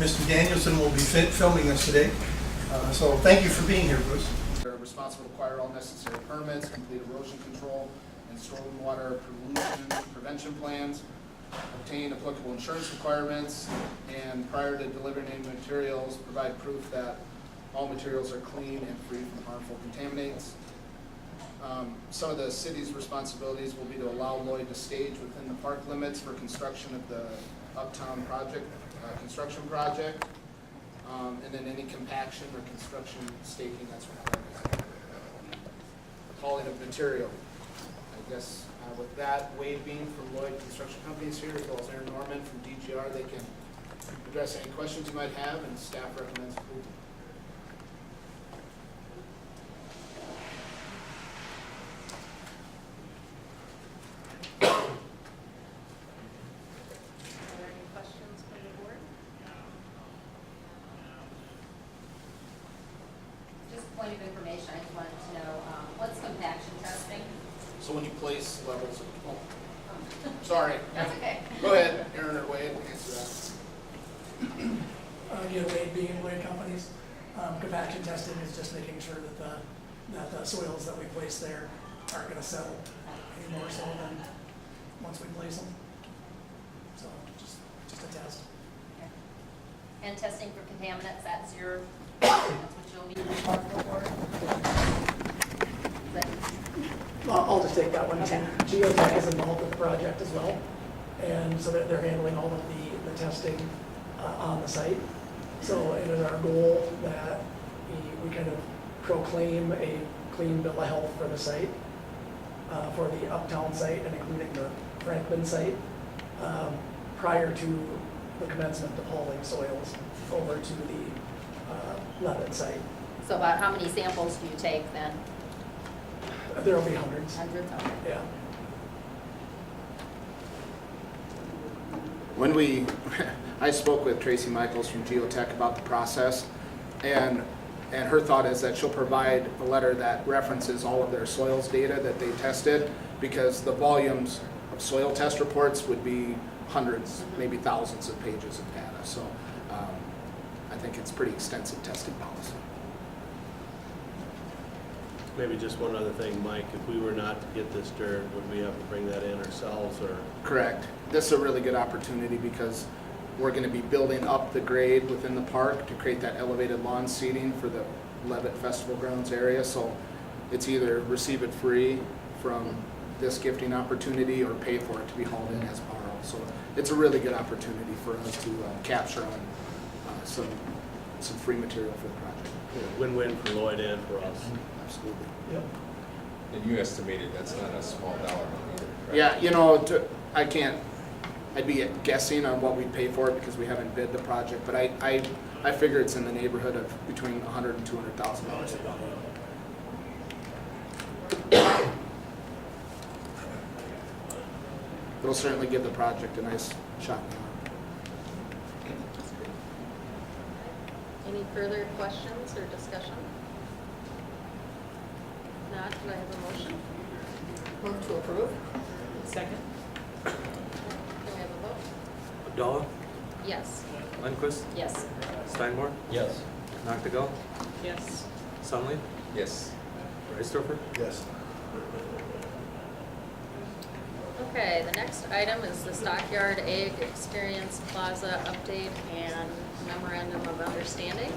Mr. Danielson will be filming us today. So thank you for being here, Bruce. They're responsible to acquire all necessary permits, complete erosion control and stormwater pollution prevention plans, obtain applicable insurance requirements, and prior to delivering any materials, provide proof that all materials are clean and free from harmful contaminants. Some of the city's responsibilities will be to allow Lloyd to stage within the park limits for construction of the Uptown project, construction project, and then any compaction or construction staking that's required. Hauling of material. I guess with that, Wade Bean from Lloyd Construction Companies here, as well as Aaron Norman from DGR, they can address any questions you might have, and staff recommends approval. Point of information, I just wanted to know, what's compaction testing? So when you place levels of, sorry. That's okay. Go ahead, Aaron or Wade, answer that. Wade being Wade Companies. Compaction testing is just making sure that the soils that we place there aren't going to settle any more so than once we place them. So just a test. Okay. And testing for contaminants at zero. That's what you'll be responsible for. I'll just take that one too. Geotech is involved with the project as well, and so they're handling all of the testing on the site. So it is our goal that we kind of proclaim a clean bill of health for the site, for the Uptown site and including the Franklin site, prior to the commencement of hauling soils over to the Levitt site. So about how many samples do you take then? There will be hundreds. Hundreds? Okay. Yeah. When I spoke with Tracy Michaels from Geotech about the process, and her thought is that she'll provide a letter that references all of their soils data that they tested, because the volumes of soil test reports would be hundreds, maybe thousands of pages of data. So I think it's pretty extensive testing policy. Maybe just one other thing, Mike, if we were not to get this dirt, would we have to bring that in ourselves, or? Correct. This is a really good opportunity because we're going to be building up the grade within the park to create that elevated lawn seating for the Levitt Festival Grounds area. So it's either receive it free from this gifting opportunity or pay for it to be hauled in as borrow. So it's a really good opportunity for us to capture on some free material for the project. Yeah, win-win for Lloyd and for us. Absolutely. Yep. And you estimated that's not a small dollar amount either, correct? Yeah, I'd be guessing on what we'd pay for it because we haven't bid the project, but I figure it's in the neighborhood of between $100,000 and $200,000 a dollar. It'll certainly give the project a nice shot in the arm. Any further questions or discussion? If not, do I have a motion? Move to approve. Second. Do we have a vote? Abdallah, Yes. Lindquist, Yes. Steinmore, Yes. Noctigal, Yes. Sunley, Yes. Reisdorfer. Yes. Okay, the next item is the Stockyard Egg Experience Plaza update and memorandum of understanding.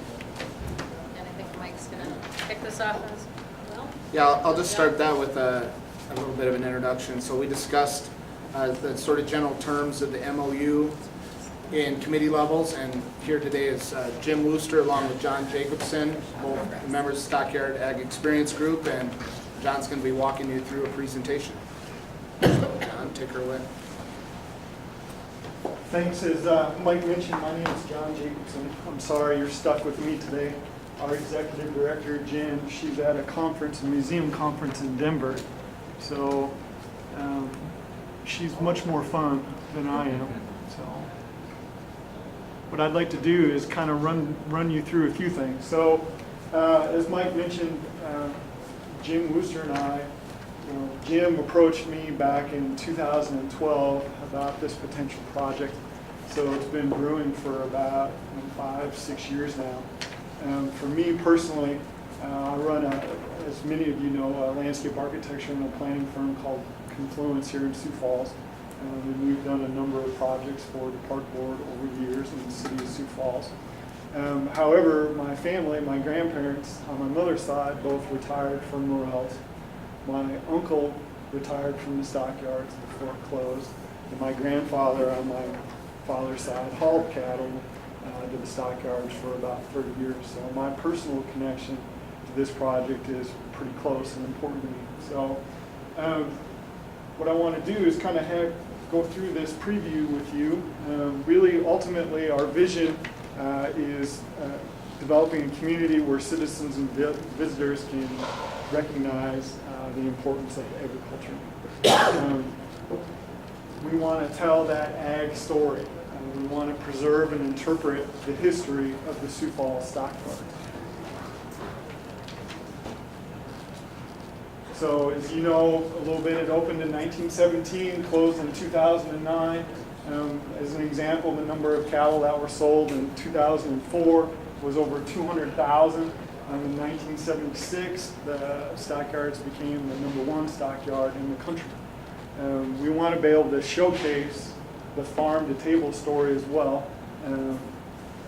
And I think Mike's gonna kick this off as well. Yeah, I'll just start that with a little bit of an introduction. So we discussed the sort of general terms of the MOU in committee levels, and here today is Jim Wooster along with John Jacobson, both members of Stockyard Ag Experience Group, and John's going to be walking you through a presentation. So, John, take her away. Thanks. As Mike mentioned, my name is John Jacobson. I'm sorry you're stuck with me today. Our executive director, Jen, she's at a conference, a museum conference in Denver. So she's much more fun than I am. So what I'd like to do is kind of run you through a few things. So as Mike mentioned, Jim Wooster and I, Jim approached me back in 2012 about this potential project. So it's been brewing for about 5-6 years now. For me personally, I run, as many of you know, a landscape architecture and a planning firm called Confluence here in Sioux Falls. And we've done a number of projects for the park board over the years in the city of Sioux Falls. However, my family, my grandparents on my mother's side, both retired from Morels. My uncle retired from the stockyards before it closed. And my grandfather on my father's side hauled cattle to the stockyards for about 30 years. So my personal connection to this project is pretty close and important to me. So what I want to do is kind of go through this preview with you. Really, ultimately, our vision is developing a community where citizens and visitors can recognize the importance of agriculture. We want to tell that ag story. We want to preserve and interpret the history of the Sioux Falls stockyards. So as you know a little bit, it opened in 1917, closed in 2009. As an example, the number of cattle that were sold in 2004 was over 200,000. In 1976, the stockyards became the #1 stockyard in the country. We want to be able to showcase the farm-to-table story as well.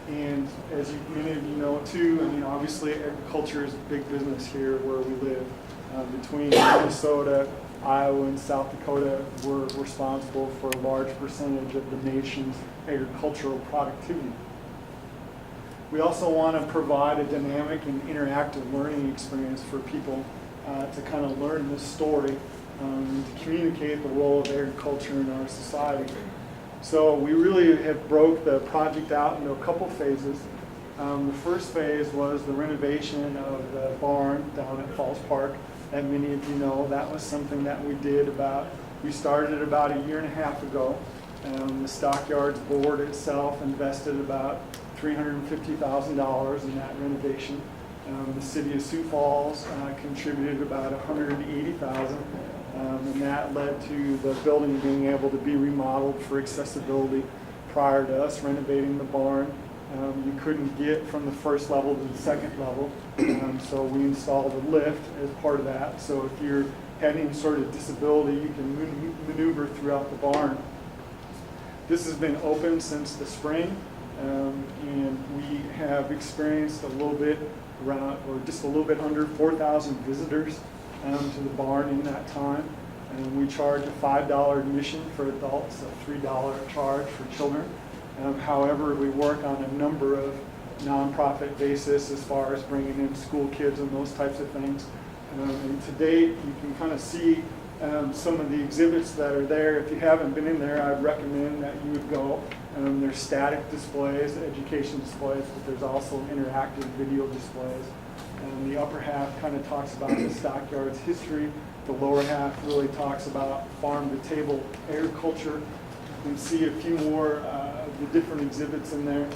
And as many of you know too, I mean, obviously agriculture is a big business here where we live. Between Minnesota, Iowa, and South Dakota, we're responsible for a large percentage of the nation's agricultural productivity. We also want to provide a dynamic and interactive learning experience for people to kind of learn this story, to communicate the role of agriculture in our society. So we really have broke the project out into a couple phases. The first phase was the renovation of the barn down at Falls Park. That many of you know, that was something that we started about 1.5 years ago. The Stockyards Board itself invested about $350,000 in that renovation. The city of Sioux Falls contributed about $180,000, and that led to the building being able to be remodeled for accessibility. Prior to us renovating the barn, you couldn't get from the first level to the second level, so we installed a lift as part of that. So if you're having any sort of disability, you can maneuver throughout the barn. This has been open since the spring, and we have experienced a little bit around, or just a little bit under 4,000 visitors to the barn in that time. And we charge a $5 admission for adults, a $3 charge for children. However, we work on a number of nonprofit basis as far as bringing in school kids and those types of things. And to date, you can kind of see some of the exhibits that are there. If you haven't been in there, I'd recommend that you would go. There's static displays, education displays, but there's also interactive video displays. And the upper half kind of talks about the stockyard's history. The lower half really talks about farm-to-table agriculture. You can see a few more of the different exhibits in there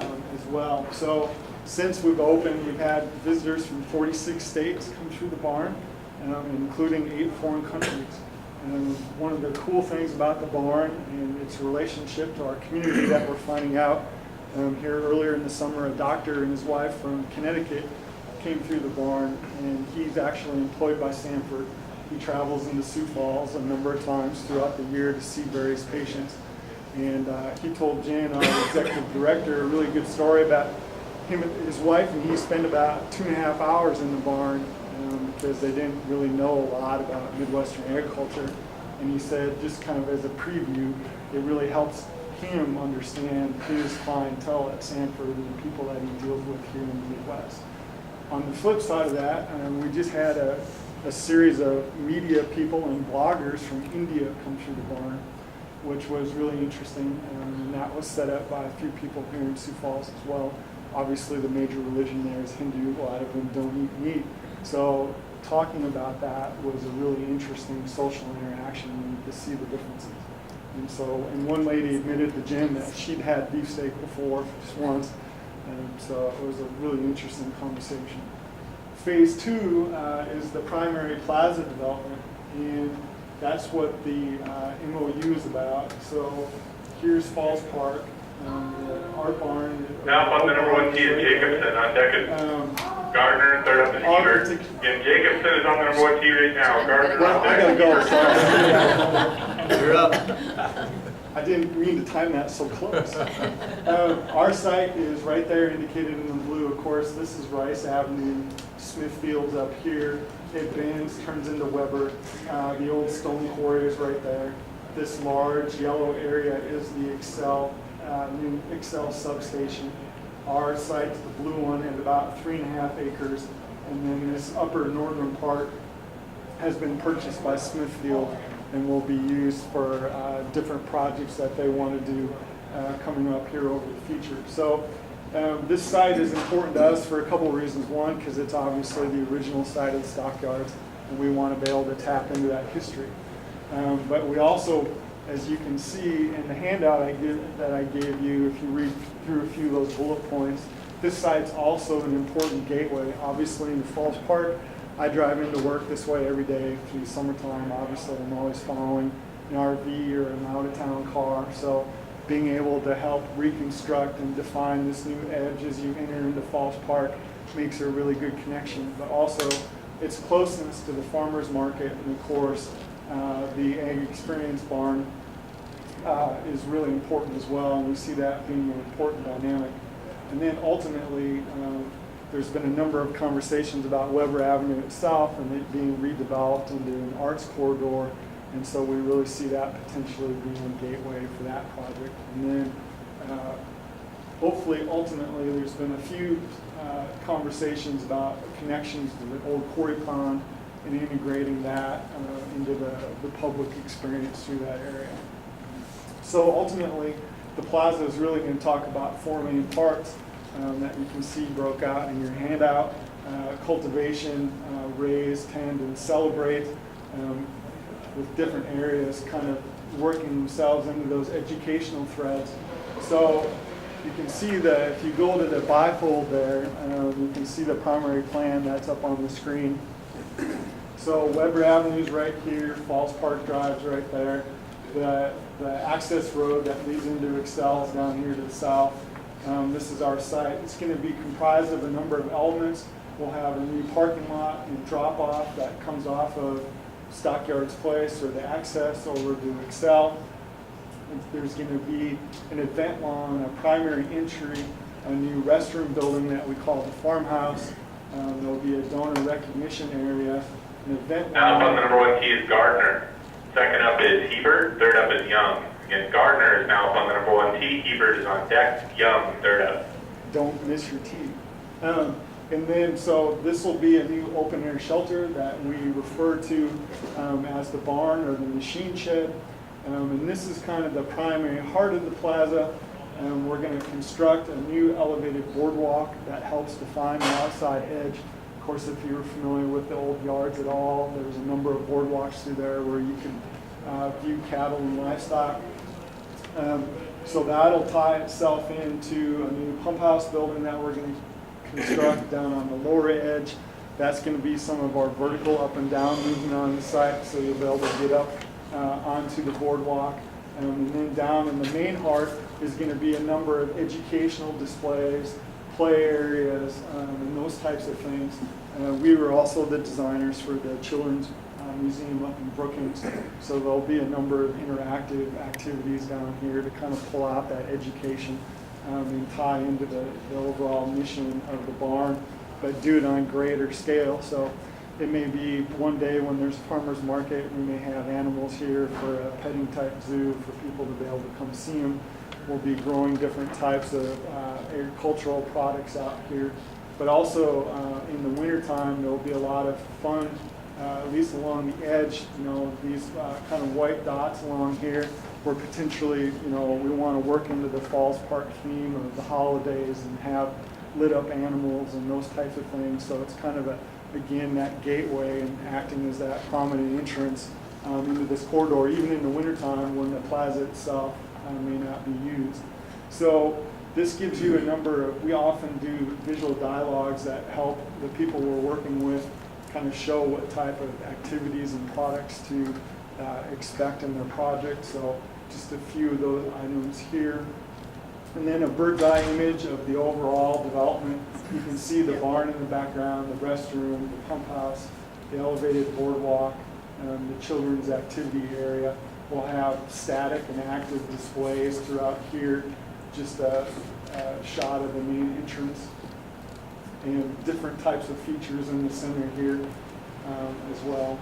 as well. So since we've opened, we've had visitors from 46 states come through the barn, including 8 foreign countries. And one of the cool things about the barn and its relationship to our community that we're finding out here earlier in the summer, a doctor and his wife from Connecticut came through the barn, and he's actually employed by Sanford. He travels into Sioux Falls a number of times throughout the year to see various patients. And he told Jan, our executive director, a really good story about him and his wife, and he spent about 2.5 hours in the barn because they didn't really know a lot about Midwestern agriculture. And he said, just kind of as a preview, it really helps him understand his clientele at Sanford and the people that he deals with here in the Midwest. On the flip side of that, we just had a series of media people and bloggers from India come through the barn, which was really interesting, and that was set up by a few people here in Sioux Falls as well. Obviously the major religion there is Hindu, a lot of them don't eat meat. So talking about that was a really interesting social interaction to see the differences. And so, and one lady admitted to Jen that she'd had beefsteak before, just once, and so it was a really interesting conversation. Phase 2 is the primary plaza development, and that's what the MOU is about. So here's Falls Park, our barn. Now up on the number 1 tee is Jacobson on deck is Gardner, third up is Hebert. And Jacobson is on the number 1 tee right now. Gardner Well, on I deck. gotta go, sorry. You're up. I didn't mean to time that so close. Our site is right there indicated in the blue. Of course, this is Rice Avenue, Smithfield's up here. It bends, turns into Weber. The old stone quarry is right there. This large yellow area is the new Excel substation. Our site's the blue one at about 3.5 acres. And then this upper northern part has been purchased by Smithfield and will be used for different projects that they want to do coming up here over the future. So this site is important to us for a couple of reasons. One, because it's obviously the original site of the stockyards, and we want to be able to tap into that history. But we also, as you can see in the handout that I gave you, if you read through a few of those bullet points, this site's also an important gateway. Obviously in Falls Park, I drive into work this way every day through summertime. Obviously, I'm always following an RV or an out-of-town car. So being able to help reconstruct and define this new edge as you enter into Falls Park makes a really good connection. But also, its closeness to the farmer's market and, of course, the Ag Experience barn is really important as well. And we see that being an important dynamic. And then ultimately, there's been a number of conversations about Weber Avenue itself and it being redeveloped into an arts corridor. And so we really see that potentially being a gateway for that project. And then hopefully, ultimately, there's been a few conversations about connections to the old quarry pond and integrating that into the public experience through that area. So ultimately, the plaza is really going to talk about 4 main parts that you can see broke out in your handout: cultivation, raise, tend, and celebrate, with different areas kind of working themselves into those educational threads. So you can see that if you go to the bifold there, you can see the primary plan that's up on the screen. So Weber Avenue's right here, Falls Park Drive's right there. The access road that leads into Excel is down here to the south. This is our site. It's going to be comprised of a number of elements. We'll have a new parking lot and drop-off that comes off of Stockyards Place, or the access over to Excel. There's going to be an event lawn, a primary entry, a new restroom building that we call the farmhouse. There'll be a donor recognition area, an event Now up on lawn. the number 1 tee is Gardner. Second up is Hebert, third up is Young. Again, Gardner is now up on the number 1 tee, Hebert is on deck, Young, third up. Don't miss your tee. And then, so this will be a new open air shelter that we refer to as the barn or the machine shed. And this is kind of the primary heart of the plaza. We're going to construct a new elevated boardwalk that helps define the outside edge. Of course, if you're familiar with the old yards at all, there's a number of boardwalks through there where you can view cattle and livestock. So that'll tie itself into a new pump house building that we're going to construct down on the lower edge. That's going to be some of our vertical up and down movement on the site, so you'll be able to get up onto the boardwalk. And then down in the main heart is going to be a number of educational displays, play areas, and those types of things. We were also the designers for the Children's Museum up in Brookings, so there'll be a number of interactive activities down here to kind of pull out that education and tie into the overall mission of the barn, but do it on a greater scale. So it may be one day when there's a farmer's market, we may have animals here for a petting type zoo for people to be able to come see them. We'll be growing different types of agricultural products out here, but also in the wintertime there'll be a lot of fun, at least along the edge, these kind of white dots along here, where potentially, we want to work into the Falls Park theme of the holidays and have lit up animals and those types of things. So it's kind of again, that gateway and acting as that prominent entrance into this corridor, even in the wintertime when the plaza itself may not be used. So this gives you a number of, we often do visual dialogues that help the people we're working with kind of show what type of activities and products to expect in their project. So just a few of those items here. And then a bird's eye image of the overall development. You can see the barn in the background, the restroom, the pump house, the elevated boardwalk, the children's activity area. We'll have static and active displays throughout here, just a shot of the main entrance, and different types of features in the center here as well.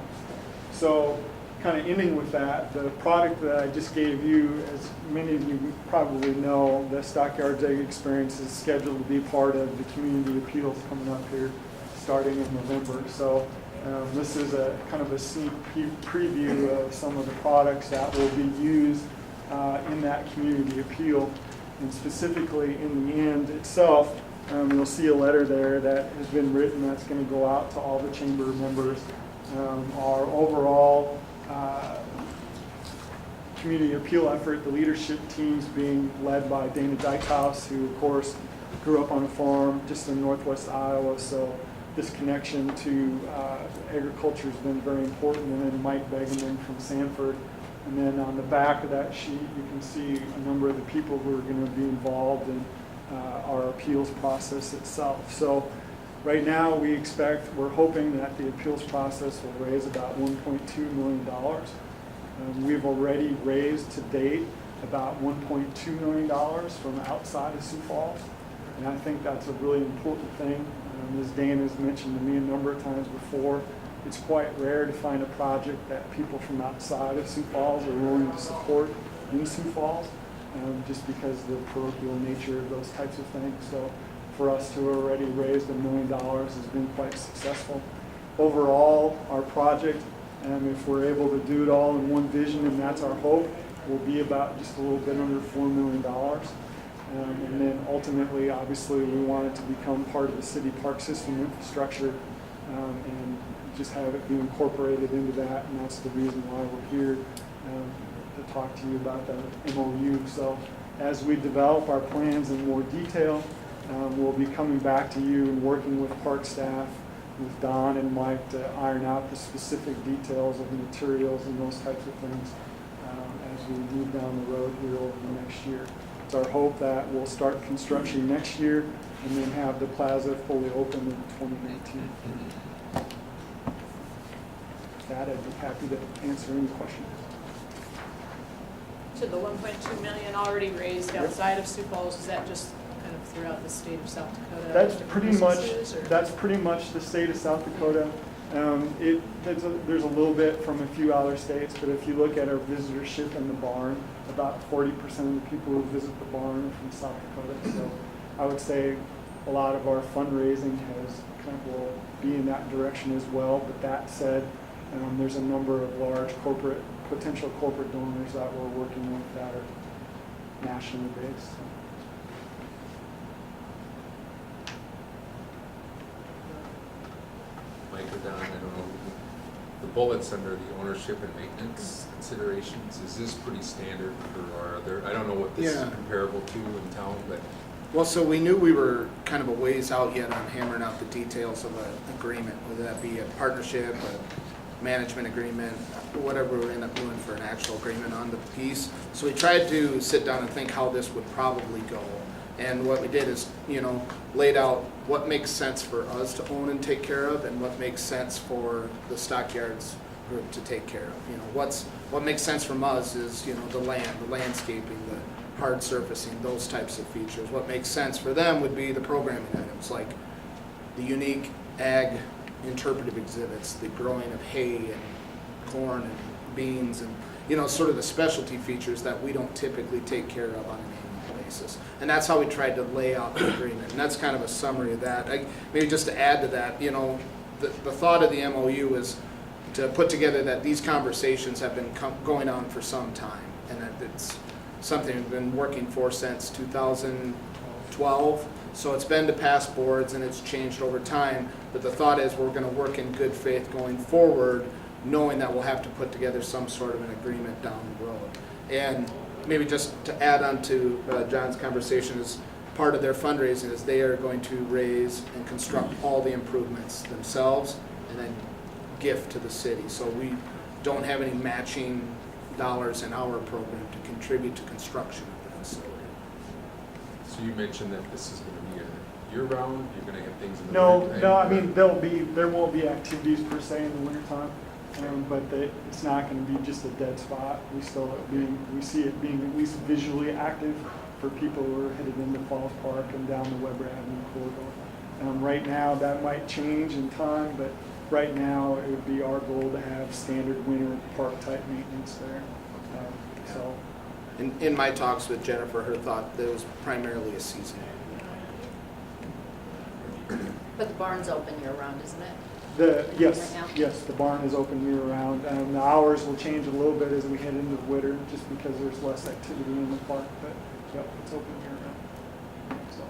So kind of ending with that, the product that I just gave you, as many of you probably know, the Stockyards Egg Experience is scheduled to be part of the community appeals coming up here starting in November. So this is a kind of a sneak preview of some of the products that will be used in that community appeal. And specifically in the end itself, you'll see a letter there that has been written that's going to go out to all the chamber members. Our overall community appeal effort, the leadership teams being led by Dana Dykehouse, who of course grew up on a farm just in northwest Iowa, so this connection to agriculture has been very important. And then Mike Begeman from Sanford. And then on the back of that sheet, you can see a number of the people who are going to be involved in our appeals process itself. So right now we're hoping that the appeals process will raise about $1.2 million. We've already raised to date about $1.2 million from outside of Sioux Falls. And I think that's a really important thing. As Dan has mentioned to me a number of times before, it's quite rare to find a project that people from outside of Sioux Falls are willing to support in Sioux Falls, just because of the parochial nature of those types of things. So for us to have already raised $1 million has been quite successful. Overall, our project, if we're able to do it all in one vision, and that's our hope, will be about just a little bit under $4 million. And then ultimately, obviously, we want it to become part of the city park system infrastructure and just have it be incorporated into that. And that's the reason why we're here to talk to you about the MOU. So as we develop our plans in more detail, we'll be coming back to you and working with park staff, with Don and Mike to iron out the specific details of the materials and those types of things as we move down the road here over the next year. It's our hope that we'll start construction next year and then have the plaza fully open in 2019. With that, I'd be happy to answer any questions. So the 1.2 million already raised outside of Sioux Falls, is that just kind of throughout the state of South Dakota? That's pretty much the state of South Dakota. There's a little bit from a few other states, but if you look at our visitorship in the barn, about 40% of the people who visit the barn are from South Dakota. So I would say a lot of our fundraising will be in that direction as well. But that said, there's a number of large potential corporate donors that we're working with that are nationally based. Mike or Don, I don't know, the bullets under the ownership and maintenance considerations, is this pretty standard for our other, I don't know what this is comparable to in town, but. Well, so we knew we were kind of a ways out yet on hammering out the details of an agreement, whether that be a partnership, a management agreement, whatever we end up doing for an actual agreement on the piece. So we tried to sit down and think how this would probably go. And what we did is, laid out what makes sense for us to own and take care of, and what makes sense for the Stockyards group to take care of. What makes sense from us is, the land, the landscaping, the hard surfacing, those types of features. What makes sense for them would be the programming items, like the unique ag interpretive exhibits, the growing of hay and corn and beans, and sort of the specialty features that we don't typically take care of on an annual basis. And that's how we tried to lay out the agreement, and that's kind of a summary of that. Maybe just to add to that, the thought of the MOU is to put together that these conversations have been going on for some time, and that it's something we've been working for since 2012. So it's been to past boards and it's changed over time. But the thought is we're going to work in good faith going forward, knowing that we'll have to put together some sort of an agreement down the road. And maybe just to add on to John's conversation, is part of their fundraising is they are going to raise and construct all the improvements themselves and then gift to the city. So we don't have any matching in our program to contribute to construction of the facility. So you mentioned that this is gonna be a year-round, you're gonna have things in the No, winter time? no, I mean, there won't be activities per se in the wintertime, but it's not gonna be just a dead spot. We see it being at least visually active for people who are headed into Falls Park and down the Weber Avenue corridor. Right now, that might change in time, but right now, it would be our goal to have standard winter park-type maintenance there. So, In my talks with Jennifer, her thought that it was primarily a seasonal. But the barn's open year-round, isn't it? yes, Right now? yes, the barn is open year-round. The hours will change a little bit as we head into the winter, just because there's less activity in the park, but yep, it's open year-round. So,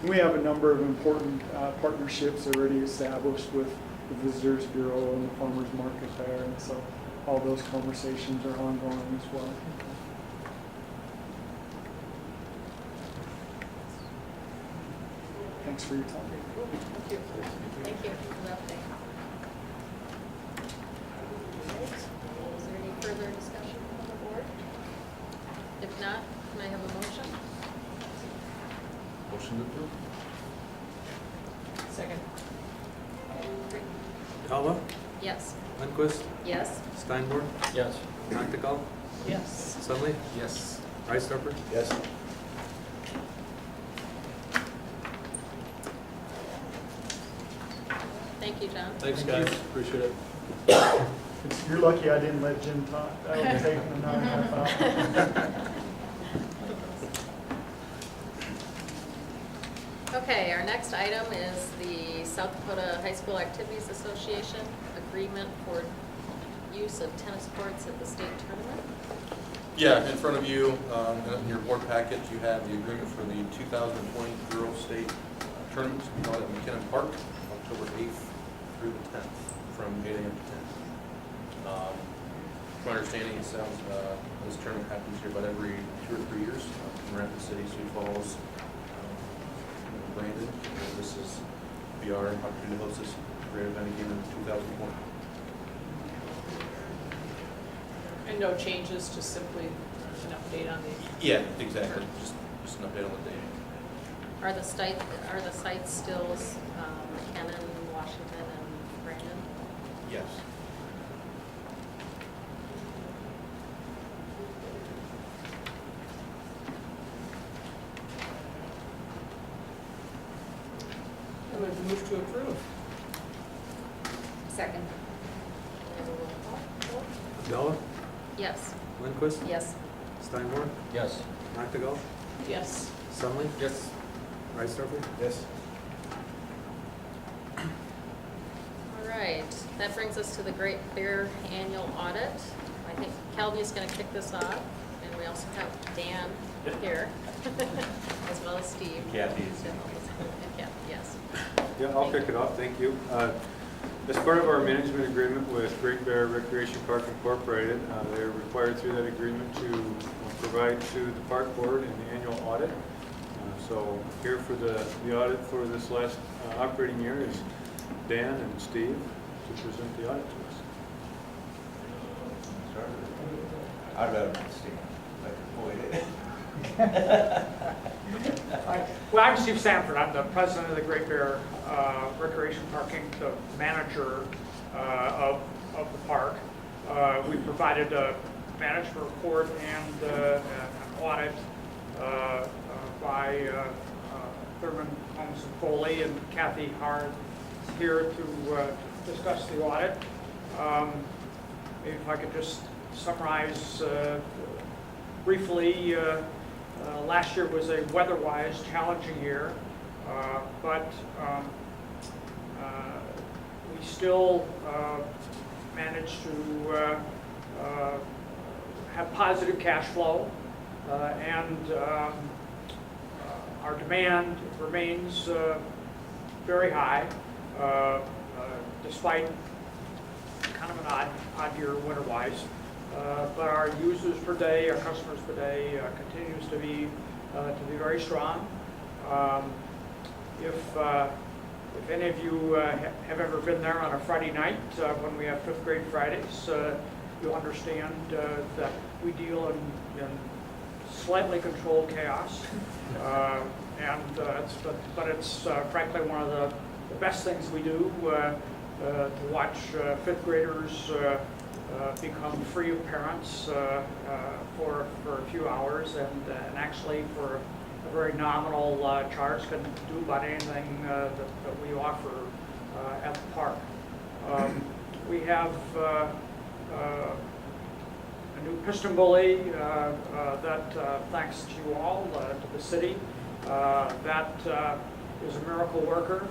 and we have a number of important partnerships already established with the Visitors Bureau and the Farmers Market there, and so all those conversations are ongoing as well. Thanks for your time. Thank you. Thank you for the update. Is there any further discussion from the board? If not, can I have a motion? Motion to approve? Second. Calla, Yes. Lindquist, Yes? Steinborn, Yes. Naktegal, Yes. Sunley, Yes. Rice-Dorfer. Yes. Thank you, John. Thanks, guys, appreciate it. You're lucky I didn't let Jim talk. That would have taken another half hour. Okay, our next item is the South Dakota High School Activities Association agreement for use of tennis courts at the state tournament. Yeah, in front of you, in your board package, you have the agreement for the 2020 Girls State Tournament to be held at McKinnon Park, October 8th through the 10th, from 8 a.m. to 10. From my understanding, it sounds, this tournament happens here about every 2 or 3 years, in Rapid City, Sioux Falls, Brandon, and this is our opportunity to host this great event again in 2020. And no changes, just simply an update on the. Yeah, exactly, just an update on the date. Are the sites still McKinnon, Washington, and Brandon? Yes. I would move to approve. Second. Calla, Yes. Lindquist, Yes. Steinborn, Yes. Naktegal, Yes. Sunley, Yes. Rice-Dorfer. Yes. All right, that brings us to the Great Bear Annual Audit. I think Kelby's going to kick this off, and we also have Dan here, as well as Steve. Kathy is in. And Kathy, yes. Yeah, I'll kick it off, thank you. As part of our management agreement with Great Bear Recreation Park Incorporated, they're required through that agreement to provide to the park board in the annual audit. So here for the audit for this last operating year is Dan and Steve to present the audit to us. I'd rather not Steve, like avoid it. Well, I'm Steve Sanford. I'm the president of the Great Bear Recreation Parking, the manager of the park. We provided a management report and an audit by Thurman Holmes and Foley, and Kathy Hard here to discuss the audit. Maybe if I could just summarize briefly. Last year was a weather-wise challenging year, but we still managed to have positive cash flow, and our demand remains very high, despite kind of an odd year winter-wise. But our users per day, our customers per day, continues to be very strong. If any of you have ever been there on a Friday night when we have 5th grade Fridays, you'll understand that we deal in slightly controlled chaos. But it's frankly one of the best things we do, to watch fifth graders become free of parents for a few hours, and actually for a very nominal charge can do about anything that we offer at the park. We have a new piston bully that, thanks to you all, to the city, that is a miracle worker.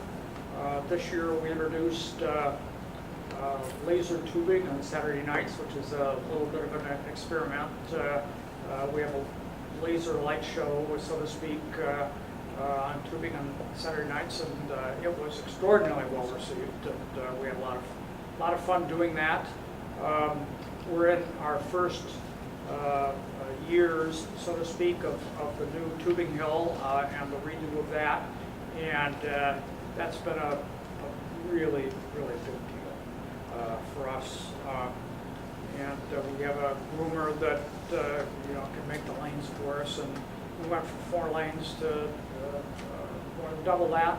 This year we introduced laser tubing on Saturday nights, which is a little bit of an experiment. We have a laser light show, so to speak, on tubing on Saturday nights, and it was extraordinarily well received. And we had a lot of fun doing that. We're in our first years, so to speak, of the new tubing hill and the redo of that, and that's been a really, really big deal for us. And we have a groomer that can make the lanes for us, and we went from 4 lanes to more than double that,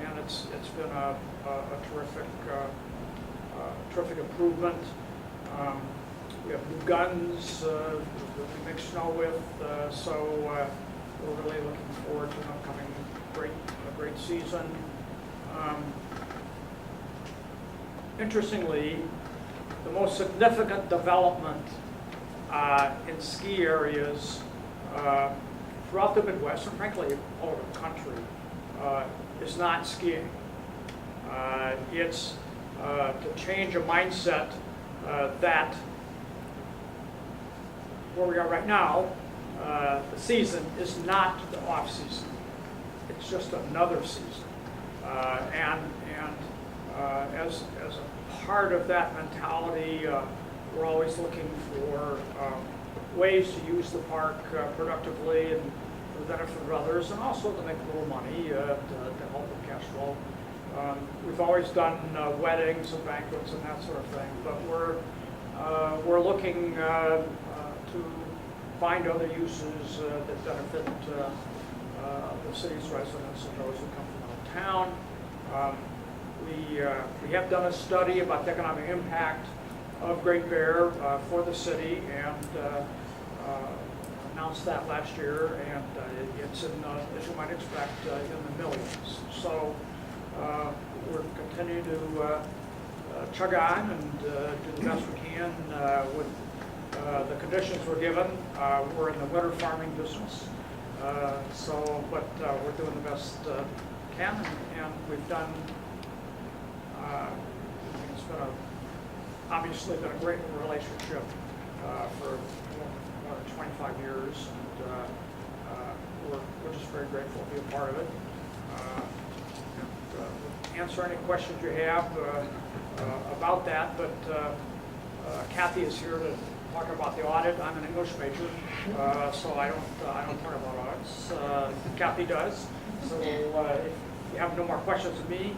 and it's been a terrific improvement. We have new guns that we mix snow with, so we're really looking forward to an upcoming great season. Interestingly, the most significant development in ski areas throughout the Midwest, and frankly all over the country, is not skiing. It's to change a mindset that where we are right now, the season is not the off season. It's just another season. As a part of that mentality, we're always looking for ways to use the park productively and for the benefit of others, and also to make a little money to help with cash flow. We've always done weddings and banquets and that sort of thing, but we're looking to find other uses that benefit the city's residents and those who come from out of town. We have done a study about the economic impact of Great Bear for the city, and announced that last year, and it's in, as you might expect, in the millions. So we're continuing to chug on and do the best we can with the conditions we're given. We're in the winter farming business, but we're doing the best we can, and we've done. It's been obviously been a great relationship for more than 25 years, and we're just very grateful to be a part of it. Answer any questions you have about that, but Kathy is here to talk about the audit. I'm an English major, so I don't talk about audits. Kathy does. So if you have no more questions of me,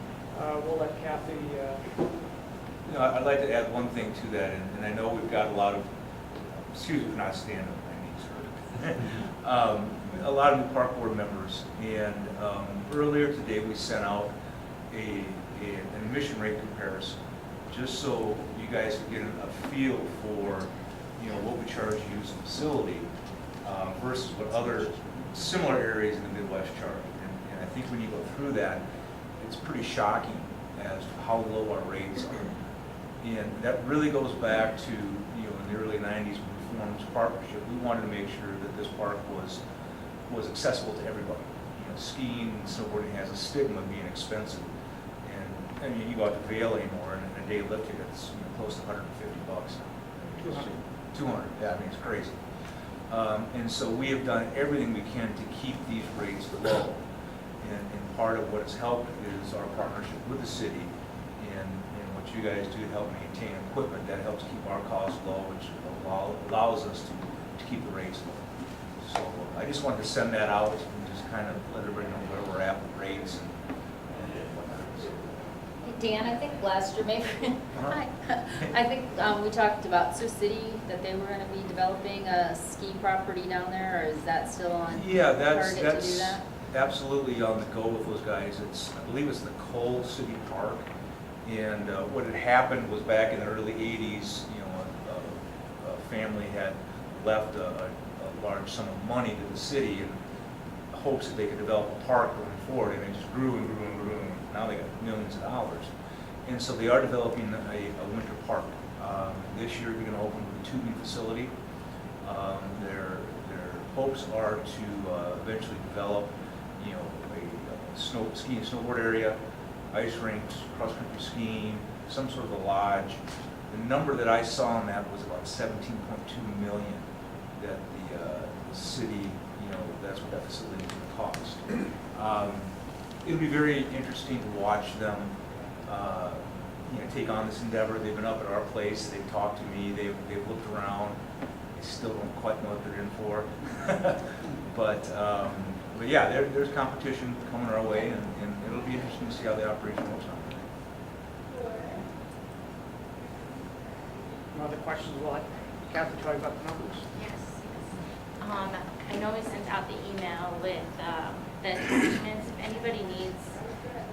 we'll let Kathy. I'd like to add one thing to that, and I know we've got a lot of, excuse me for not standing up, my knees hurt. A lot of new park board members, and earlier today we sent out an admission rate comparison, just so you guys can get a feel for what we charge to use the facility versus what other similar areas in the Midwest charge. And I think when you go through that, it's pretty shocking as to how low our rates are. And that really goes back to, in the early 90s when we formed this partnership. We wanted to make sure that this park was accessible to everybody. Skiing and snowboarding has a stigma of being expensive. And I mean, you go out to Vail anymore, and a day lift ticket's close to $150. 200, yeah, I mean, it's crazy. And so we have done everything we can to keep these rates low. And part of what has helped is our partnership with the city and what you guys do to help maintain equipment that helps keep our costs low, which allows us to keep the rates low. So I just wanted to send that out and just kind of let everybody know where we're at with rates and whatnot. Dan, I think last year, maybe, hi. I think we talked about Sioux City, that they were gonna be developing a ski property down there, or is that still on Yeah, target to do that's that? absolutely on the go with those guys. I believe it's the Cole City Park. And what had happened was back in the early 80s, you know, a family had left a large sum of money to the city in hopes that they could develop a park going forward, and it just grew and grew and grew, and now they got millions of dollars. And so they are developing a winter park. This year they're going to open with a tubing facility. Their hopes are to eventually develop, you know, a ski and snowboard area, ice rinks, cross-country skiing, some sort of a lodge. The number that I saw on that was about 17.2 million that the city, you know, that's what that facility is going to cost. It'll be very interesting to watch them, you know, take on this endeavor. They've been up at our place. They've talked to me. They've looked around. They still don't quite know what they're in for. But yeah, there's competition coming our way, and it'll be interesting to see how the operation works out. No other questions? Well, Kathy, tell you about the numbers. Yes. I know we sent out the email with the attachments. If anybody needs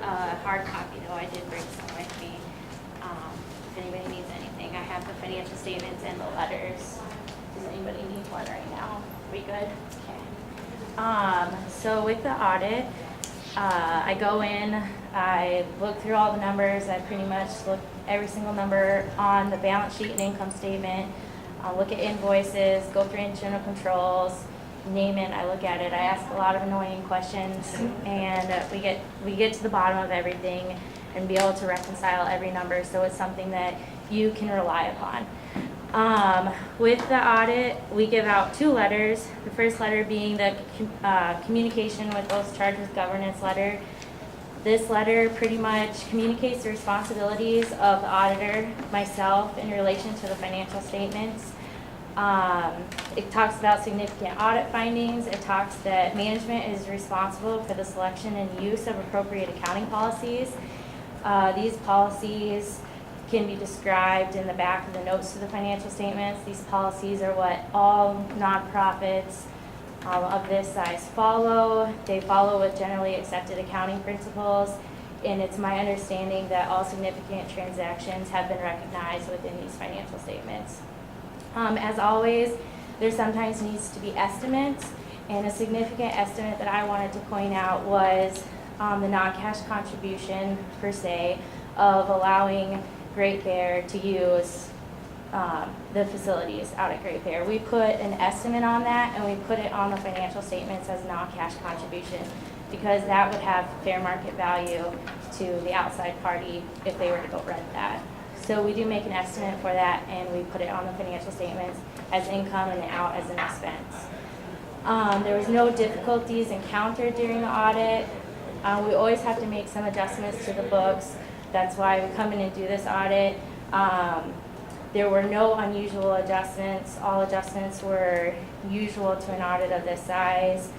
a hard copy, though, I did bring some with me. If anybody needs anything, I have the financial statements and the letters. Does anybody need one right now? We good? Okay. So with the audit, I go in, I look through all the numbers. I pretty much look every single number on the balance sheet and income statement. I'll look at invoices, go through internal controls, name it, I look at it. I ask a lot of annoying questions, and we get to the bottom of everything and be able to reconcile every number, so it's something that you can rely upon. With the audit, we give out 2 letters. The first letter being the communication with those charged with governance letter. This letter pretty much communicates the responsibilities of the auditor, myself, in relation to the financial statements. It talks about significant audit findings. It talks that management is responsible for the selection and use of appropriate accounting policies. These policies can be described in the back of the notes to the financial statements. These policies are what all nonprofits of this size follow. They follow with generally accepted accounting principles, and it's my understanding that all significant transactions have been recognized within these financial statements. As always, there sometimes needs to be estimates, and a significant estimate that I wanted to point out was the non-cash contribution, per se, of allowing Great Bear to use the facilities out at Great Bear. We put an estimate on that, and we put it on the financial statements as non-cash contribution, because that would have fair market value to the outside party if they were to go rent that. So we do make an estimate for that, and we put it on the financial statements as income and out as an expense. There was no difficulties encountered during the audit. We always have to make some adjustments to the books. That's why we come in and do this audit. There were no unusual adjustments. All adjustments were usual to an audit of this size.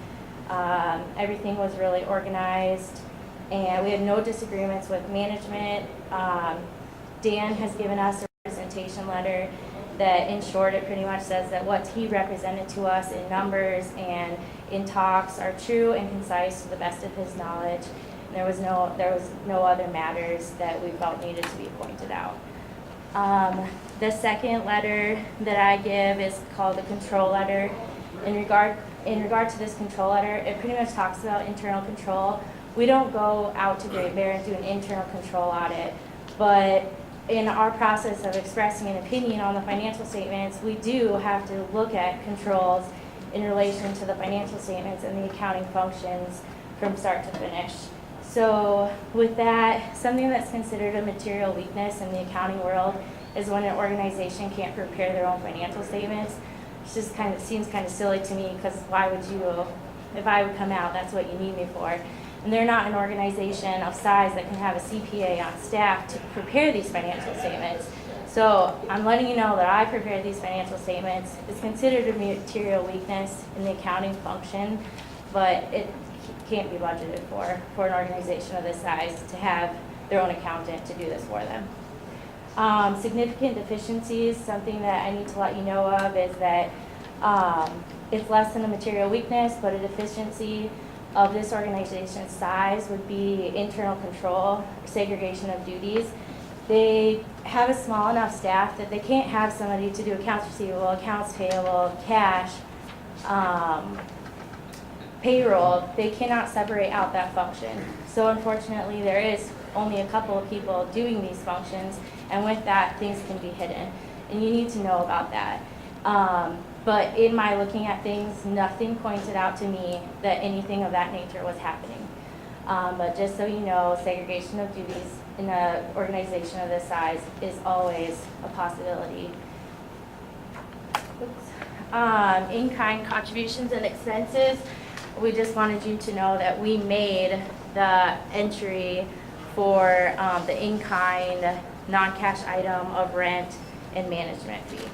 Everything was really organized, and we had no disagreements with management. Dan has given us a representation letter that, in short, it pretty much says that what he represented to us in numbers and in talks are true and concise to the best of his knowledge. And there was no other matters that we felt needed to be pointed out. The second letter that I give is called the control letter. In regard to this control letter, it pretty much talks about internal control. We don't go out to Great Bear and do an internal control audit, but in our process of expressing an opinion on the financial statements, we do have to look at controls in relation to the financial statements and the accounting functions from start to finish. So with that, something that's considered a material weakness in the accounting world is when an organization can't prepare their own financial statements. It just kind of seems kind of silly to me, because why would you, if I would come out, that's what you need me for. And they're not an organization of size that can have a CPA on staff to prepare these financial statements. So I'm letting you know that I prepared these financial statements. It's considered a material weakness in the accounting function, but it can't be budgeted for an organization of this size to have their own accountant to do this for them. Significant deficiencies, something that I need to let you know of is that it's less than a material weakness, but a deficiency of this organization's size would be internal control, segregation of duties. They have a small enough staff that they can't have somebody to do accounts receivable, accounts payable, cash, payroll. They cannot separate out that function. So unfortunately, there is only a couple of people doing these functions, and with that, things can be hidden. And you need to know about that. But in my looking at things, nothing pointed out to me that anything of that nature was happening. But just so you know, segregation of duties in an organization of this size is always a possibility. In-kind contributions and expenses, we just wanted you to know that we made the entry for the in-kind non-cash item of rent and management fee.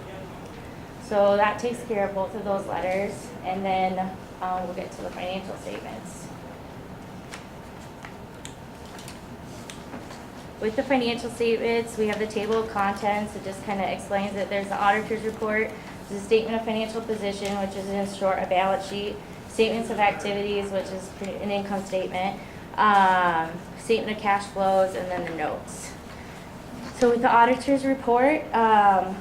So that takes care of both of those letters, and then we'll get to the financial statements. With the financial statements, we have the table of contents. It just kind of explains that there's the auditor's report, there's a statement of financial position, which is in short a balance sheet, statements of activities, which is an income statement, statement of cash flows, and then the notes. So with the auditor's report,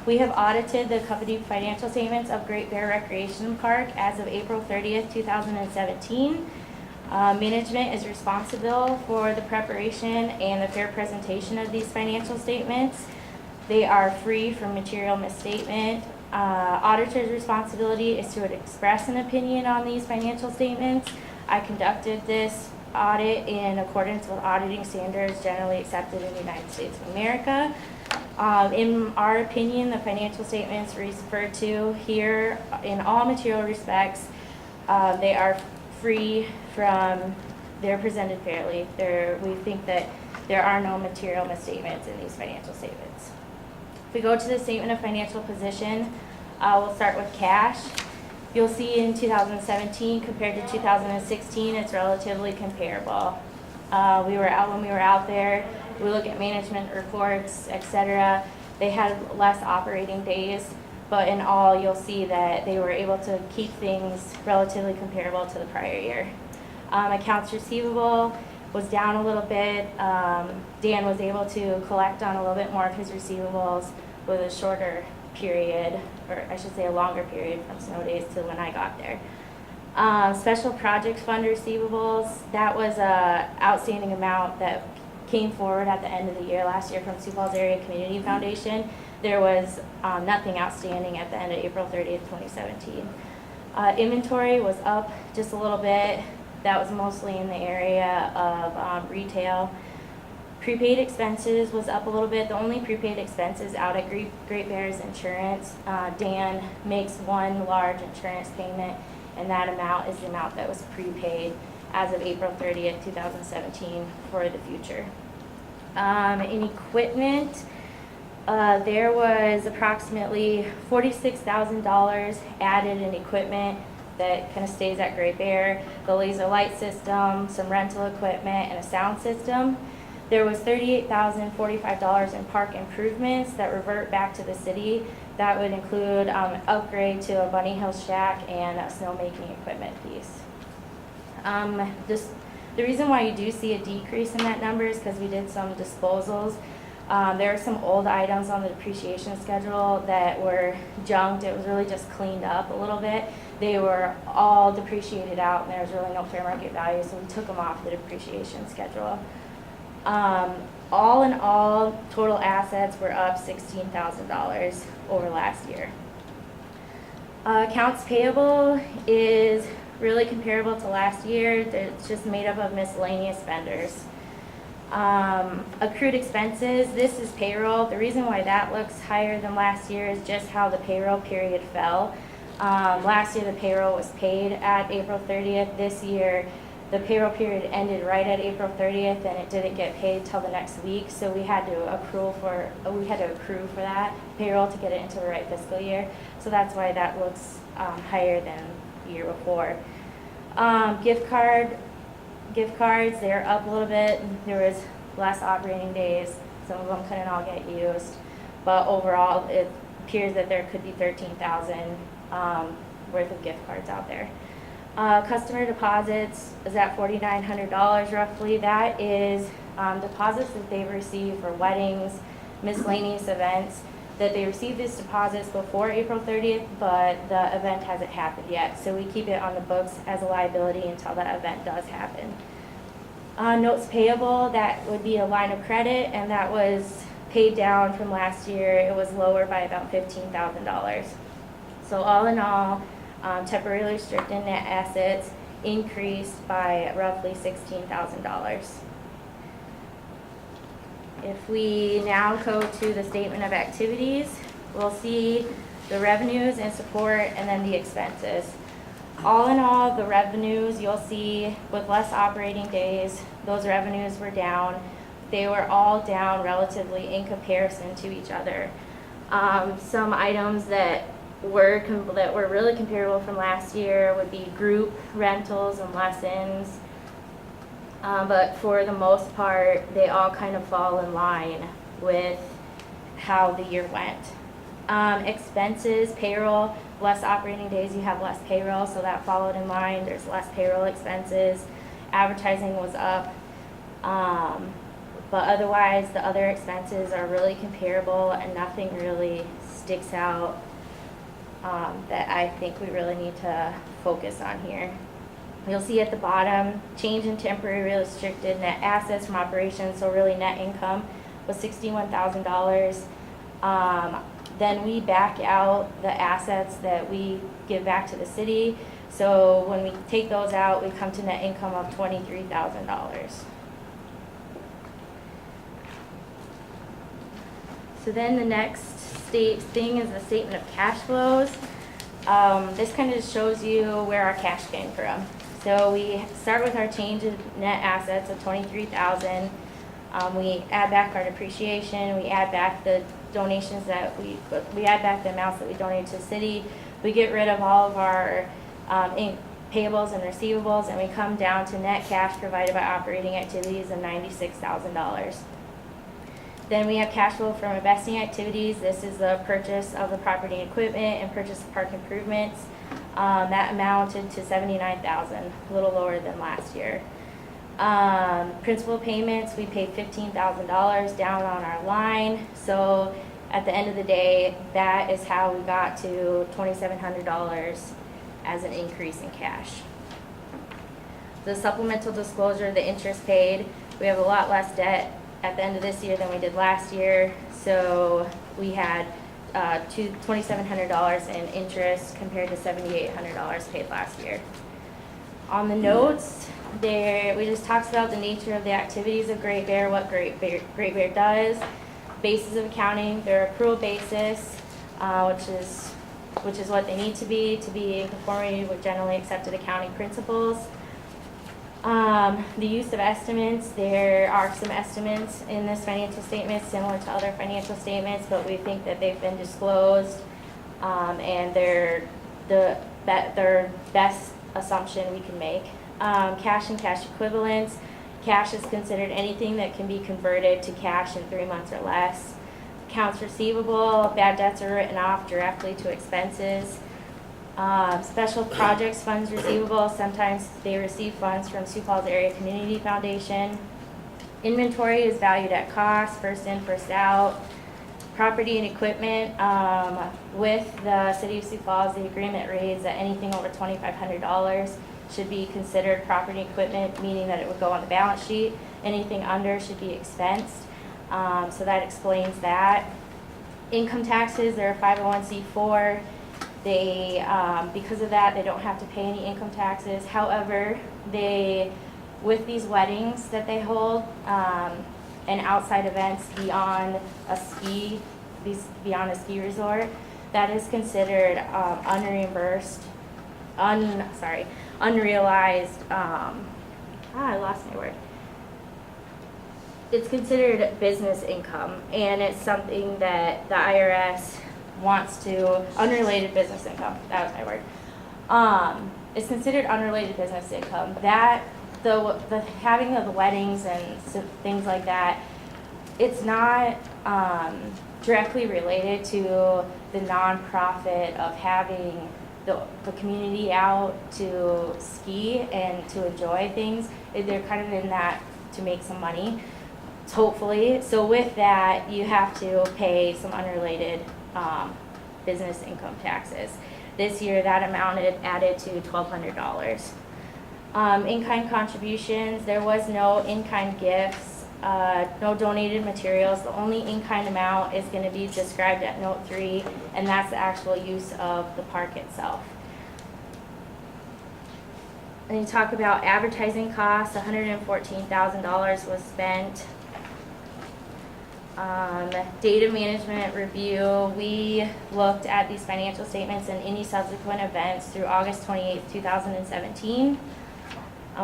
we have audited the company financial statements of Great Bear Recreation Park as of April 30th, 2017. Management is responsible for the preparation and the fair presentation of these financial statements. They are free from material misstatement. Auditor's responsibility is to express an opinion on these financial statements. I conducted this audit in accordance with auditing standards generally accepted in the United States of America. In our opinion, the financial statements referred to here in all material respects, they are free from, they're presented fairly. We think that there are no material misstatements in these financial statements. If we go to the statement of financial position, we'll start with cash. You'll see in 2017 compared to 2016, it's relatively comparable. When we were out there, we look at management reports, etc. They had less operating days, but in all, you'll see that they were able to keep things relatively comparable to the prior year. Accounts receivable was down a little bit. Dan was able to collect on a little bit more of his receivables with a shorter period, or I should say a longer period from snow days to when I got there. Special project fund receivables, that was a outstanding amount that came forward at the end of the year last year from Sioux Falls Area Community Foundation. There was nothing outstanding at the end of April 30th, 2017. Inventory was up just a little bit. That was mostly in the area of retail. Prepaid expenses was up a little bit. The only prepaid expenses out at Great Bear's insurance. Dan makes one large insurance payment, and that amount is the amount that was prepaid as of April 30th, 2017 for the future. In equipment, there was approximately $46,000 added in equipment that kind of stays at Great Bear. The laser light system, some rental equipment, and a sound system. There was $38,045 in park improvements that revert back to the city. That would include upgrade to a bunny hill shack and a snowmaking equipment piece. The reason why you do see a decrease in that number is because we did some disposals. There are some old items on the depreciation schedule that were junked. It was really just cleaned up a little bit. They were all depreciated out, and there was really no fair market value, so we took them off the depreciation schedule. All in all, total assets were up $16,000 over last year. Accounts payable is really comparable to last year. It's just made up of miscellaneous vendors. Accrued expenses, this is payroll. The reason why that looks higher than last year is just how the payroll period fell. Last year the payroll was paid at April 30th. This year the payroll period ended right at April 30th and it didn't get paid till the next week, so we had to accrue for that payroll to get it into the right fiscal year. So that's why that looks higher than the year before. Gift cards, they're up a little bit. There was less operating days. Some of them couldn't all get used. But overall, it appears that there could be 13,000 worth of gift cards out there. Customer deposits is at $4,900 roughly. That is deposits that they've received for weddings, miscellaneous events, that they received these deposits before April 30th, but the event hasn't happened yet. So we keep it on the books as a liability until that event does happen. Notes payable, that would be a line of credit, and that was paid down from last year. It was lower by about $15,000. So all in all, temporarily restricted net assets increased by roughly $16,000. If we now go to the statement of activities, we'll see the revenues and support and then the expenses. All in all, the revenues, you'll see with less operating days, those revenues were down. They were all down relatively in comparison to each other. Some items that were really comparable from last year would be group rentals and lessons. But for the most part, they all kind of fall in line with how the year went. Expenses, payroll, less operating days, you have less payroll, so that followed in line. There's less payroll expenses. Advertising was up. But otherwise, the other expenses are really comparable and nothing really sticks out that I think we really need to focus on here. You'll see at the bottom, change in temporary restricted net assets from operations, so really net income was $61,000. Then we back out the assets that we give back to the city. So when we take those out, we come to net income of $23,000. So then the next thing is the statement of cash flows. This kind of just shows you where our cash came from. So we start with our change in net assets of $23,000. We add back our depreciation. We add back the donations that we add back the amounts that we donate to the city. We get rid of all of our payables and receivables, and we come down to net cash provided by operating activities of $96,000. Then we have cash flow from investing activities. This is the purchase of the property and equipment and purchase of park improvements. That amounted to $79,000, a little lower than last year. Principal payments, we paid $15,000 down on our line. So at the end of the day, that is how we got to $2,700 as an increase in cash. The supplemental disclosure, the interest paid, we have a lot less debt at the end of this year than we did last year. So we had $2,700 in interest compared to $7,800 paid last year. On the notes, we just talked about the nature of the activities of Great Bear, what Great Bear does, basis of accounting, their accrual basis, which is what they need to be in conformity with generally accepted accounting principles. The use of estimates, there are some estimates in this financial statement similar to other financial statements, but we think that they've been disclosed and they're the best assumption we can make. Cash and cash equivalents. Cash is considered anything that can be converted to cash in 3 months or less. Accounts receivable, bad debts are written off directly to expenses. Special projects funds receivable, sometimes they receive funds from Sioux Falls Area Community Foundation. Inventory is valued at cost, first in, first out. Property and equipment, with the City of Sioux Falls, the agreement reads that anything over $2,500 should be considered property equipment, meaning that it would go on the balance sheet. Anything under should be expensed. So that explains that. Income taxes, they're a 501c4. They, because of that, they don't have to pay any income taxes. However, with these weddings that they hold, and outside events beyond a ski resort, that is considered unrealized, I lost my word. It's considered business income, and it's something that the IRS wants to, unrelated business income, that was my word. It's considered unrelated business income. That the having of the weddings and things like that, it's not directly related to the nonprofit of having the community out to ski and to enjoy things. They're kind of in that to make some money, hopefully. So with that, you have to pay some unrelated business income taxes. This year, that amount added to $1,200. In-kind contributions, there was no in-kind gifts, no donated materials. The only in-kind amount is going to be described at note 3, and that's the actual use of the park itself. And you talk about advertising costs, $114,000 was spent. Data management review, we looked at these financial statements and any subsequent events through August 28th, 2017.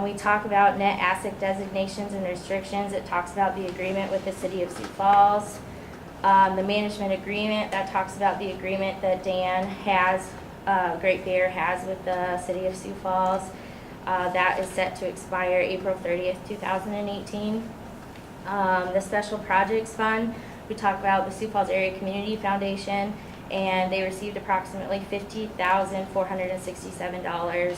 We talk about net asset designations and restrictions. It talks about the agreement with the city of Sioux Falls. The management agreement, that talks about the agreement that Dan has, Great Bear has with the city of Sioux Falls. That is set to expire April 30th, 2018. The Special Projects Fund, we talk about the Sioux Falls Area Community Foundation, and they received approximately $50,467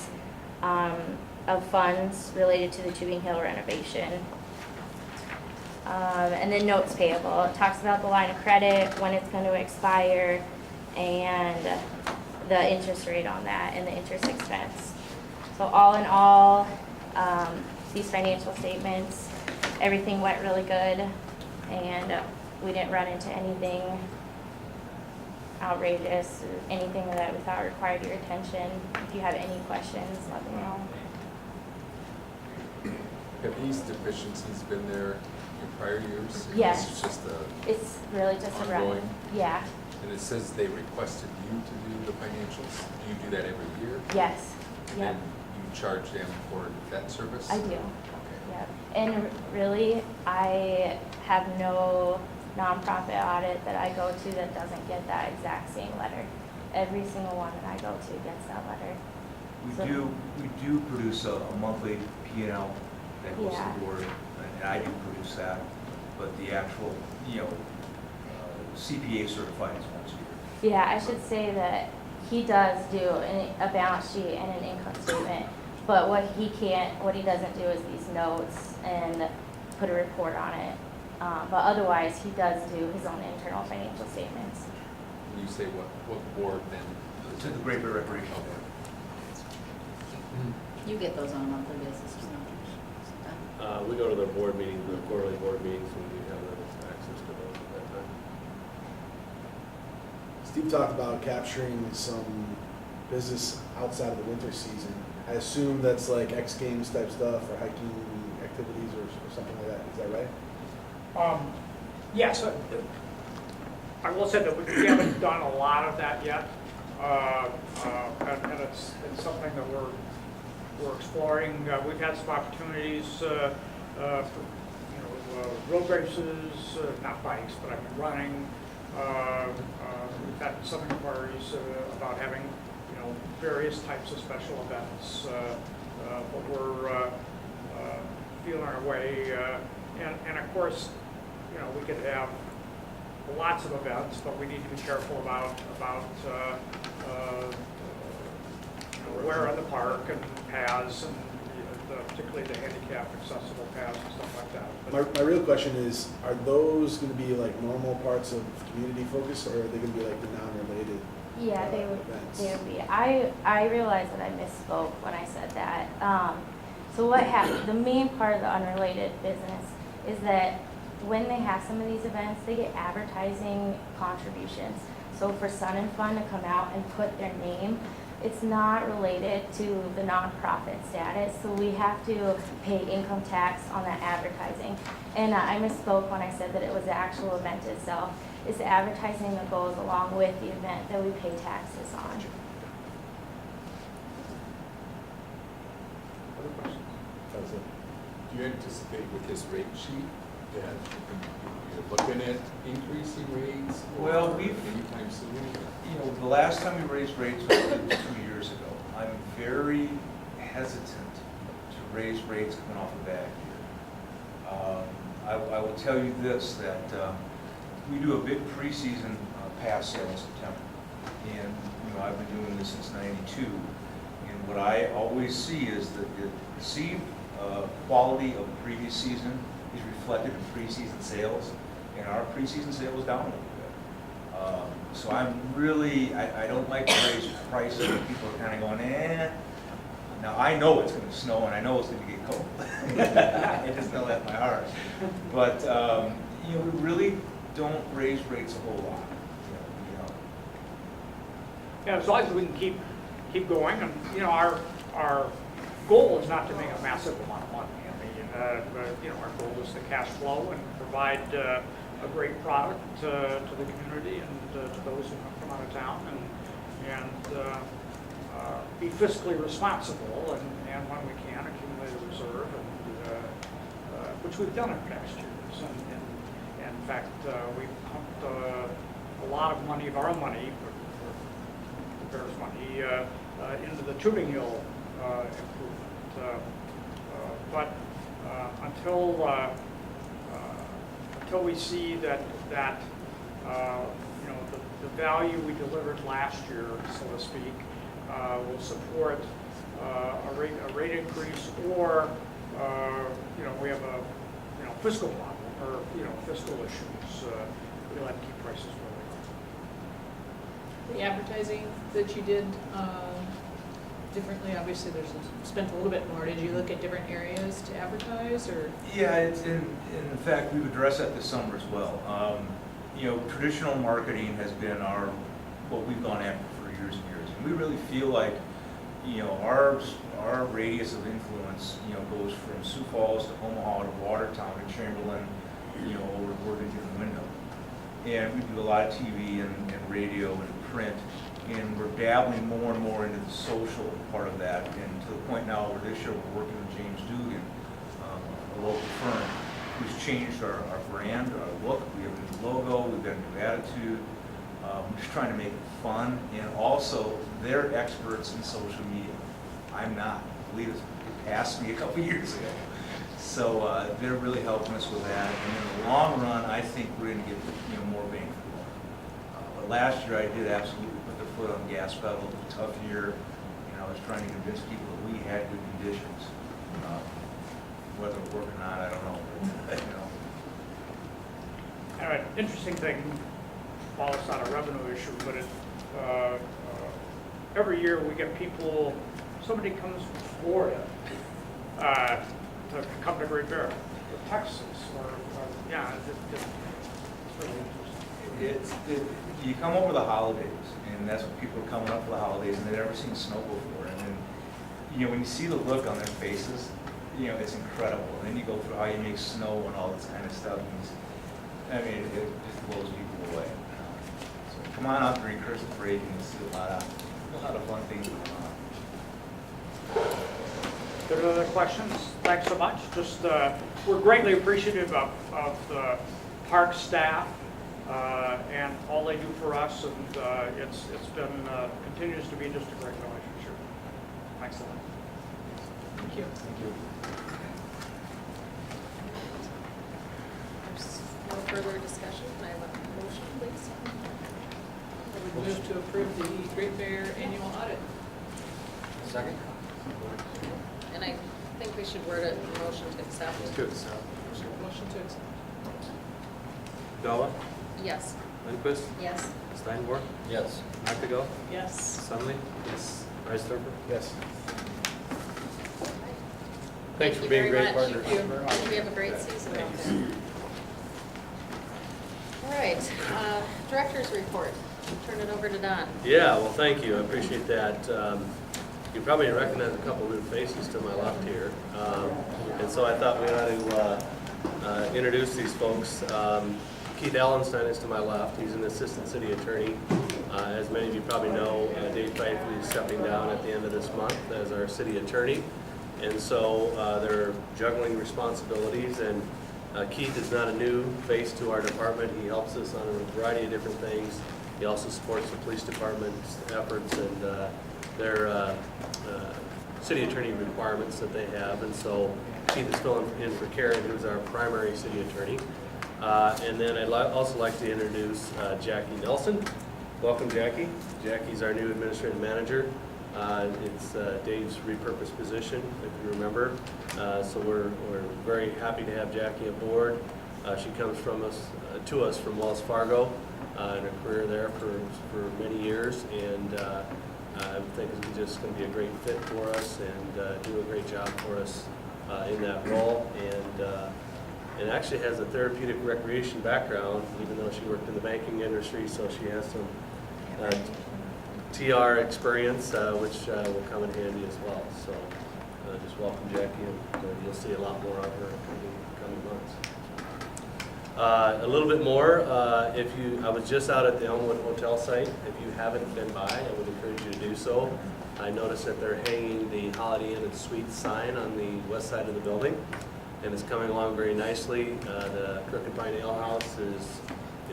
of funds related to the Tubing Hill renovation. And then notes payable, it talks about the line of credit, when it's going to expire, and the interest rate on that, and the interest expense. So all in all, these financial statements, everything went really good, and we didn't run into anything outrageous or anything that we thought required your attention. If you have any questions, let me know. Have these deficiencies been there in prior years? Yes. It's just It's really just a run. ongoing? Yeah. And it says they requested you to do the financials. Do you do that every year? Yes. And Yep. then you charge them for that service? I do. Okay. Yep. And really, I have no nonprofit audit that I go to that doesn't get that exact same letter. Every single one that I go to gets that letter. So- We do produce a monthly P&L that goes to Yeah. the board, and I do produce that, but the actual, CPA certified is once a year. Yeah, I should say that he does do a balance sheet and an income statement, but what he doesn't do is these notes and put a report on it. But otherwise, he does do his own internal financial statements. When you say what board then? To the Great Bear Recreation Board. You get those on a monthly basis, or something? We go to their board meetings, the quarterly board meetings, and we have access to those at that time. Steve talked about capturing some business outside of the winter season. I assume that's like X Games type stuff or hiking activities or something like that. Is that right? Yes, I will say that we haven't done a lot of that yet, and it's something that we're exploring. We've had some opportunities for road races, not bikes, but I mean running. We've had some inquiries about having various types of special events, but we're feeling our way. And of course, we could have lots of events, but we need to be careful about where in the park and paths and particularly the handicap accessible paths and stuff like that. My real question is, are those going to be like normal parts of community focus, or are they going to be like the non-related Yeah, they would be. I realized that I misspoke when I said that. So what happened, the main part of the unrelated business is that when they have some of these events, they get advertising contributions. So for Sun and Fun to come out and put their name, it's not related to the nonprofit status, so we have to pay income tax on that advertising. And I misspoke when I said that it was the actual event itself. It's the advertising that goes along with the event that we pay taxes on. Other questions? Do you anticipate with this rate sheet that you're looking at increasing rates? Well, anytime soon? The last time we raised rates was 2 years ago. I'm very hesitant to raised rates coming off the bat here. I will tell you this, that we do a big preseason pass sale in September. And, I've been doing this since '92. And what I always see is that the perceived quality of the previous season is reflected in preseason sales. And our preseason sale was down a little bit. So I'm really, I don't like to raise prices when people are kind of going, eh. Now, I know it's going to snow and I know it's going to get cold. I just know that in my heart. But, we really don't raise rates a whole lot. Yeah, as long as we can keep going, and our goal is not to make a massive amount of money. Our goal is to cash flow and provide a great product to the community and to those who come out of town, and be fiscally responsible, and when we can accumulate a reserve, and which we've done in past years. And in fact, we've pumped a lot of money of our money. Bears money into the Tubing Hill improvement, but until we see that the value we delivered last year, so to speak, will support a rate increase, or we have a fiscal problem or fiscal issues, we'll have to keep prices where The advertising that you did differently, obviously there's spent a little bit more. Did you look at different areas to advertise, or? Yeah, in fact, we've addressed that this summer as well. Traditional marketing has been what we've gone after for years and years. And we really feel like, our radius of influence, goes from Sioux Falls to Omaha to Watertown to Chamberlain, over to Worthington and Wyndham. And we do a lot of TV and radio and print, and we're dabbling more and more into the social part of that, and to the point now where this year we're working with James Dugan, a local firm, who's changed our brand, our look. We have a new logo, we've got a new attitude. We're just trying to make it fun, and also they're experts in social media. I'm not. Believe it, they passed me a couple years ago. So they're really helping us with that, and in the long run, I think we're going to get more bang for the buck. But last year, I did absolutely put the foot on the gas pedal. It was a tough year, and I was trying to convince people that we had good conditions. Whether it worked or not, I don't know. All right, interesting thing, while it's not a revenue issue, but every year we get people, somebody comes from Florida to come to Great Bear, or Texas, or it's really interesting. You come over the holidays, and that's when people are coming up for the holidays, and they've never seen snow before. And then, when you see the look on their faces, it's incredible. And then you go through how you make snow and all this kind of stuff. And it just blows people away. So come on out during Christmas break, and you'll see a lot of fun things going on. Good other questions? Thanks so much. Just we're greatly appreciative of the park staff and all they do for us, and it's been continues to be just a great relationship. Thanks a lot. Thank you. Thank you. There's no further discussion. Can I have a motion, please? I would move to approve the Great Bear annual audit. Second? And I think we should word it, motion to accept. Motion to accept. Della? Yes. Lindquist? Yes. Steinborn? Yes. Actigal? Yes. Sunley? Yes. Rice-Thurfer? Yes. Thanks for being great partners. Thank you. I hope we have a great season out there. All right, director's report. Turn it over to Don. Yeah, well, thank you. I appreciate that. You probably recognize a couple new faces to my left here. And so I thought we ought to introduce these folks. Keith Allenstein is to my left. He's an assistant city attorney. As many of you probably know, Dave Fifley is stepping down at the end of this month as our city attorney. And so they're juggling responsibilities, and Keith is not a new face to our department. He helps us on a variety of different things. He also supports the police department's efforts, and they're city attorney requirements that they have, and so Keith is filling in for Karen, who's our primary city attorney. And then I'd also like to introduce Jackie Nelson. Welcome, Jackie. Jackie's our new administrative manager. It's Dave's repurposed position, if you remember. So we're very happy to have Jackie aboard. She comes to us from Wells Fargo, and a career there for many years, and I think it's just going to be a great fit for us and do a great job for us in that role. And actually has a therapeutic recreation background, even though she worked in the banking industry, so she has some TR experience, which will come in handy as well. So just welcome Jackie, and you'll see a lot more of her in coming months. A little bit more, I was just out at the Elmwood Hotel site. If you haven't been by, I would encourage you to do so. I noticed that they're hanging the Holiday Inn and Suites sign on the west side of the building, and it's coming along very nicely. The Crook and Pine Ale House is,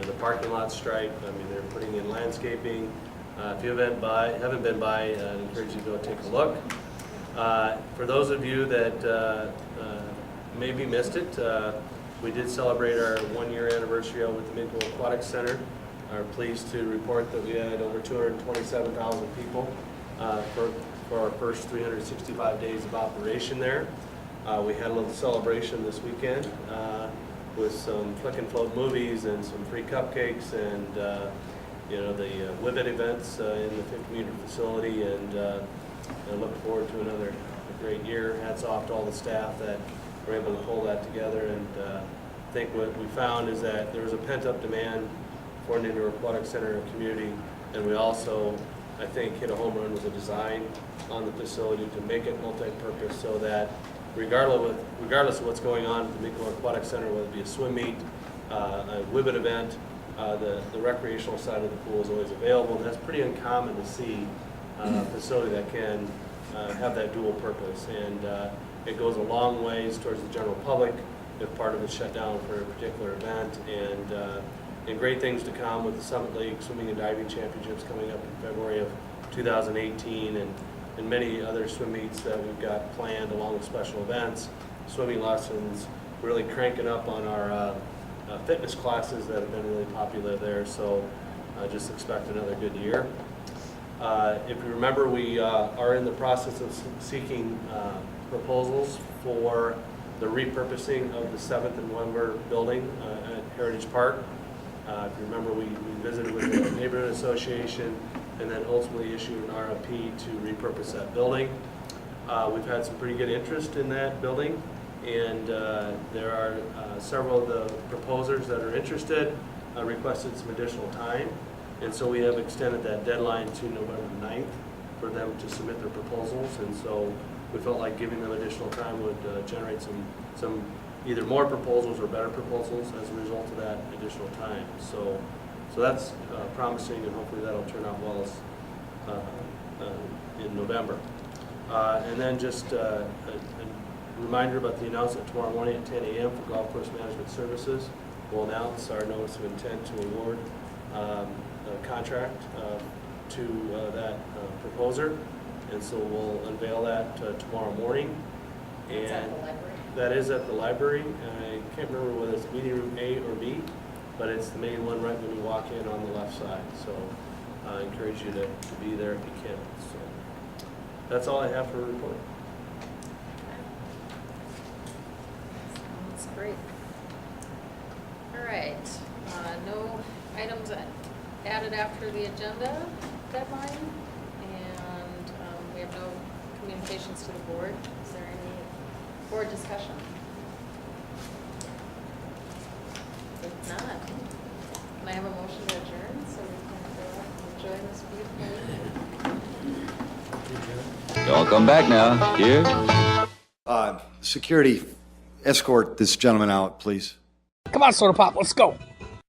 the parking lot striped. I mean, they're putting in landscaping. If you haven't been by, I encourage you to go take a look. For those of you that maybe missed it, we did celebrate our 1-year anniversary out with the Midco Aquatic Center. Are pleased to report that we had over 227,000 people for our first 365 days of operation there. We had a little celebration this weekend with some flick and float movies and some free cupcakes and the Wibbit events in the community facility, and I look forward to another great year. Hats off to all the staff that were able to pull that together, and I think what we found is that there was a pent-up demand for an indoor aquatic center in the community, and we also, I think, hit a home run with the design on the facility to make it multi-purpose, so that regardless of what's going on at the Midco Aquatic Center, whether it be a swim meet, a Wibbit event, the recreational side of the pool is always available, and that's pretty uncommon to see a facility that can have that dual purpose. And it goes a long ways towards the general public if part of it's shut down for a particular event, and great things to come with the Summit League Swimming and Diving Championships coming up in February of 2018, and many other swim meets that we've got planned along with special events, swimming lessons, really cranking up on our fitness classes that have been really popular there, so just expect another good year. If you remember, we are in the process of seeking proposals for the repurposing of the 7th and Wember building at Heritage Park. If you remember, we visited with the neighborhood association and then ultimately issued an RFP to repurpose that building. We've had some pretty good interest in that building, and there are several of the proposers that are interested requested some additional time, and so we have extended that deadline to November 9th for them to submit their proposals, and so we felt like giving them additional time would generate some either more proposals or better proposals as a result of that additional time. So that's promising, and hopefully that'll turn out well in November. And then just a reminder about the announcement tomorrow morning at 10 a.m. for Golf Course Management Services. We'll announce our notice of intent to award a contract to that proposer, and so we'll unveil that tomorrow morning. It's at the library. That is at the library. I can't remember whether it's meeting room A or B, but it's the main one right when you walk in on the left side. So I encourage you to be there if you can. So that's all I have for a report. Sounds great. All right, no items added after the agenda deadline, and we have no communications to the board. Is there any board discussion? If not, can I have a motion to adjourn so we can go out and enjoy this beautiful evening? Y'all come back now. Here. Security, escort this gentleman out, please. Come on, Soda Pop, let's go.